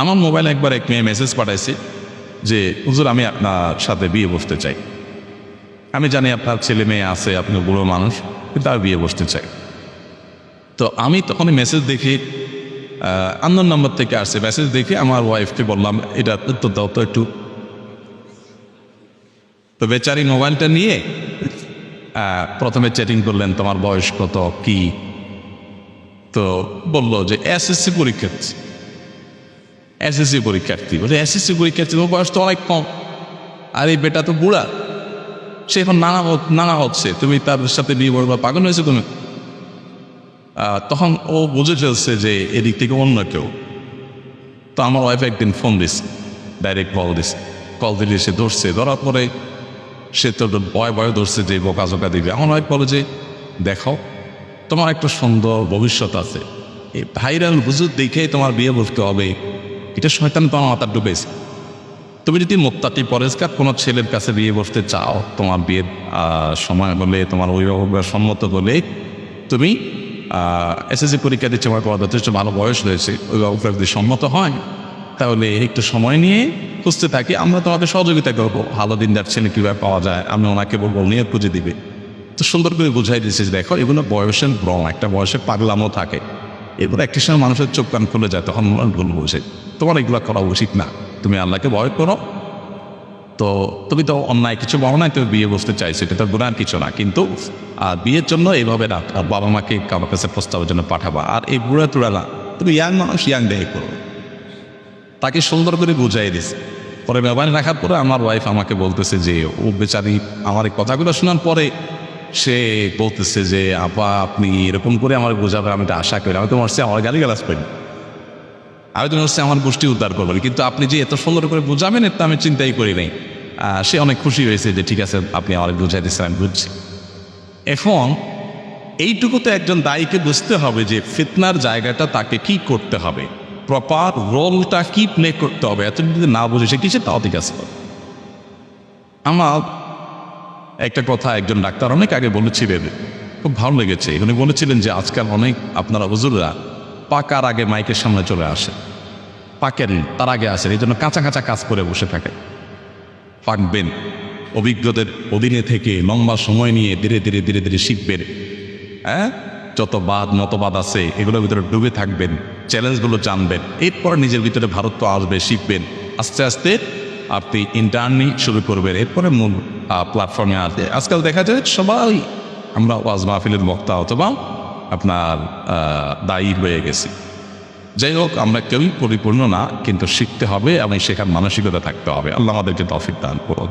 আমার মোবাইলে একবার এক মেয়ে মেসেজ পাঠাইছে যে হুজুর আমি আপনার সাথে বিয়ে বসতে চাই। আমি জানি আপনার ছেলে মেয়ে আছে, আপনি বুড়ো মানুষ, কিন্তু আমি বিয়ে বসতে চাই। তো আমি তখনই মেসেজ দেখি আননোন নাম্বার থেকে আসছে। মেসেজ দেখে আমার ওয়াইফকে বললাম এটা উত্তর দাও তো একটু। তো বেচারি মোবাইলটা নিয়ে প্রথমে চ্যাটিং করলেন, তোমার বয়স কত, কি। তো বলল যে এসএসসি পরীক্ষার্থী। এসএসসি পরীক্ষার্থী বলে এসএসসি পরীক্ষার্থী, তোমার বয়স তো অনেক কম, আর এই বেটা তো বুড়া, সে এখন নানা হচ্ছে, তুমি তার সাথে বিয়ে করবা, পাগল হয়েছে তুমি। তখন ও বুঝে ফেলছে যে এদিক থেকে অন্য কেউ। তো আমার ওয়াইফ একদিন ফোন দিছে, ডাইরেক্ট কল দিলে সে ধরছে। ধরার পরে সে তো ভয় ধরছে যে বোকা দিবে। আমার ওয়াইফ বলে যে দেখো, তোমার একটা সুন্দর ভবিষ্যৎ আছে, এই ভাইরাল হুজুর দেখেই তোমার বিয়ে বসতে হবে, এটা শয়তান তোমার মাথা ডুবেছে। তুমি যদি মুত্তাকি পরেজগার কোনো ছেলের কাছে বিয়ে বসতে চাও, তোমার বিয়ের সময় হলে, তোমার অভিভাবকরা সম্মত হলে, তুমি এসএসসি পরীক্ষা দিচ্ছে, আমার যথেষ্ট ভালো বয়স রয়েছে, অভিভাবকরা যদি সম্মত হয় তাহলে একটু সময় নিয়ে খুঁজতে থাকি, আমরা তোমাকে সহযোগিতা করবো। ভালো দিনদার ছেলে কীভাবে পাওয়া যায় আমি ওনাকে বলবো, নিয়ে খুঁজে দিবে। তো সুন্দর করে বুঝাই দিচ্ছে যে দেখো, এগুলো বয়সের ভ্রম, একটা বয়সে পাগলামও থাকে, এরপর একটি সময় মানুষের চোখ কান খুলে যায়, তখন ভুল বুঝে। তোমার এগুলো করা উচিত না, তুমি আল্লাহকে ভয় করো। তো তুমি তো অন্যায় কিছু বলো নাই, তুমি বিয়ে বসতে চাইছো, এটা তো গুনার কিছু না। কিন্তু বিয়ের জন্য এইভাবে না, আর বাবা মাকে কারোর কাছে প্রস্তাবের জন্য পাঠাবা। আর এই বুড়া টুড়া না, তুমি ইয়াং মানুষ, ইয়াং দেখে করো। তাকে সুন্দর করে বুঝাই দিছে। পরে মোবাইল রাখার পরে আমার ওয়াইফ আমাকে বলতেছে যে ও বেচারি আমার এই কথাগুলো শোনার পরে সে বলতেছে যে আপা আপনি এরকম করে আমার বোঝাবে, আমি তো আশা করি, আমি তো মরছি আমার গালিগালাজ করি, আমি তো মরছি আমার গোষ্ঠী উদ্ধার করবেন, কিন্তু আপনি যে এত সুন্দর করে বোঝাবেন এটা আমি চিন্তাই করি নাই। সে অনেক খুশি হয়েছে যে ঠিক আছে আপনি আমার বুঝাই দিচ্ছেন, আমি বুঝছি। এখন এইটুকু তো একজন দায়ীকে বুঝতে হবে যে ফিতনার জায়গাটা তাকে কি করতে হবে, প্রপার রোলটা কি প্লে করতে হবে। এত যদি না বুঝে সে কিসে, তাও ঠিক আছে। আমার একটা কথা একজন ডাক্তার অনেক আগে বলেছিলেন, খুব ভালো লেগেছে। উনি বলেছিলেন যে আজকাল অনেক আপনারা হুজুররা পাকার আগে মাইকের সামনে চলে আসে, পাকেন তার আগে আসেন, এই জন্য কাঁচা কাঁচা কাজ করে বসে থাকে। পাকবেন, অভিজ্ঞদের অধীনে থেকে লম্বা সময় নিয়ে ধীরে ধীরে ধীরে ধীরে শিখবেন। যত মতবাদ আছে এগুলোর ভিতরে ডুবে থাকবেন, চ্যালেঞ্জগুলো জানবেন, এরপর নিজের ভিতরে ভারত্ব আসবে, শিখবেন। আস্তে আস্তে আপনি ইন্টার্নি শুরু করবেন, এরপরে মূল প্ল্যাটফর্মে আসবে। আজকাল দেখা যায় সবাই আমরা ওয়াজ মাহফিলের বক্তা অথবা আপনার দায়ী হয়ে গেছি। যাই হোক, আমরা কেউই পরিপূর্ণ না, কিন্তু শিখতে হবে এবং শেখার মানসিকতা থাকতে হবে। আল্লাহ আমাদেরকে তৌফিক দান করুন।